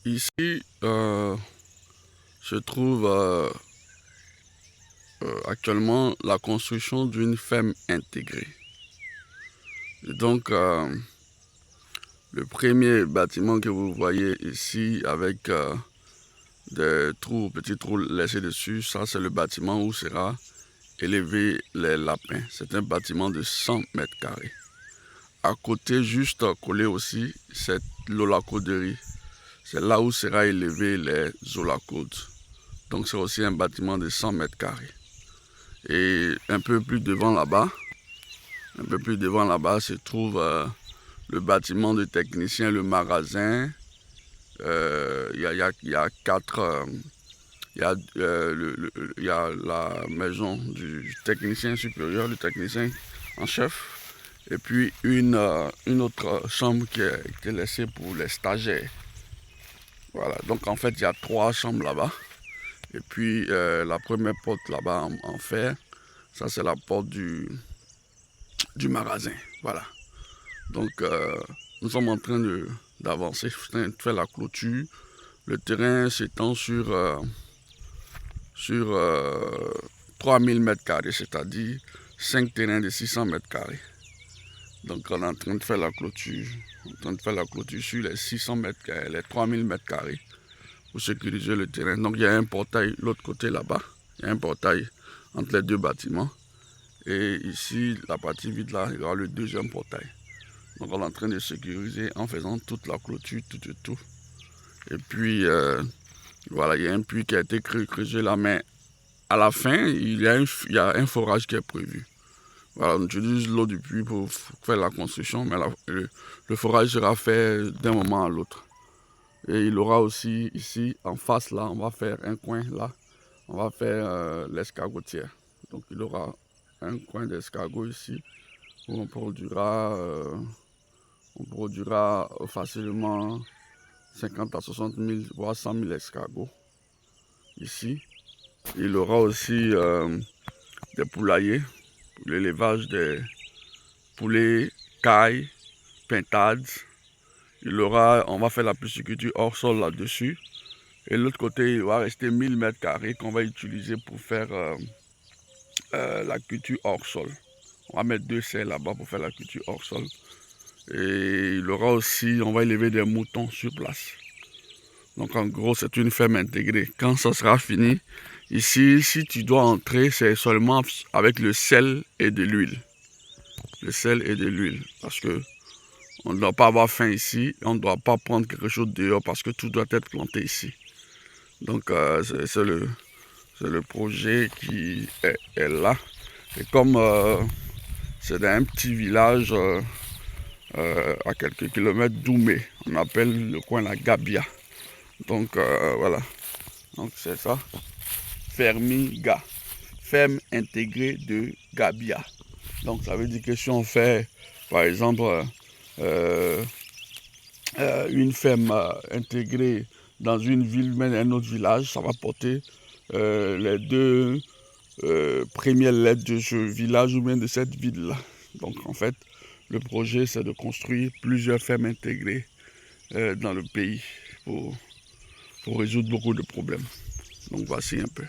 Ici se trouve actuellement la construction d'une ferme intégrée. Et donc, le premier bâtiment que vous voyez ici avec des trous, petits trous laissés dessus, ça c'est le bâtiment où sera élevé les lapins. C'est un bâtiment de 100 mètres carrés. À côté, juste collé aussi, c'est l'holacauderie. C'est là où sera élevé les holacaudes. Donc c'est aussi un bâtiment de 100 mètres carrés. Et un peu plus devant là-bas, se trouve le bâtiment de technicien, le magasin. Il y a quatre... Il y a la maison du technicien supérieur, le technicien en chef. Et puis une autre chambre qui est laissée pour les stagiaires. Voilà, donc en fait il y a 3 chambres là-bas. Et puis la première porte là-bas en fer, ça c'est la porte du magasin. Voilà. Donc nous sommes en train d'avancer, de faire la clôture. Le terrain s'étend sur 3000 mètres carrés, c'est-à-dire 5 terrains de 600 mètres carrés. Donc on est en train de faire la clôture. Sur les 600 mètres carrés, les 3000 mètres carrés pour sécuriser le terrain. Donc il y a un portail l'autre côté là-bas. Il y a un portail entre les deux bâtiments. Et ici, la partie vide là, il y aura le deuxième portail. Donc on est en train de sécuriser en faisant toute la clôture, tout. Et puis voilà, il y a un puits qui a été creusé là, mais à la fin, il y a un forage qui est prévu. Voilà, on utilise l'eau du puits pour faire la construction, mais le forage sera fait d'un moment à l'autre. Et il aura aussi ici, en face là, on va faire un coin là, on va faire l'escargotière. Donc il aura un coin d'escargot ici, où on produira facilement 50 à 60 000, voire 100 000 escargots ici. Il aura aussi des poulaillers pour l'élevage des poulets, cailles, pintades. On va faire la pisciculture hors sol là-dessus. Et de l'autre côté, il va rester 1000 mètres carrés qu'on va utiliser pour faire la culture hors sol. On va mettre 2 serres là-bas pour faire la culture hors sol. Et il aura aussi, on va élever des moutons sur place. Donc en gros, c'est une ferme intégrée. Quand ça sera fini, ici, si tu dois entrer, c'est seulement avec le sel et de l'huile. Le sel et de l'huile. Parce que on ne doit pas avoir faim ici. On ne doit pas prendre quelque chose dehors parce que tout doit être planté ici. Donc c'est le projet qui est là. Et comme c'est dans un petit village à quelques kilomètres d'Oumé, on appelle le coin la Gabia. Donc voilà, donc c'est ça, Fermiga, ferme intégrée de Gabia. Donc ça veut dire que si on fait par exemple une ferme intégrée dans une ville, mais un autre village, ça va porter les 2 premières lettres de ce village ou bien de cette ville-là. Donc en fait, le projet c'est de construire plusieurs fermes intégrées dans le pays pour résoudre beaucoup de problèmes. Donc voici un peu.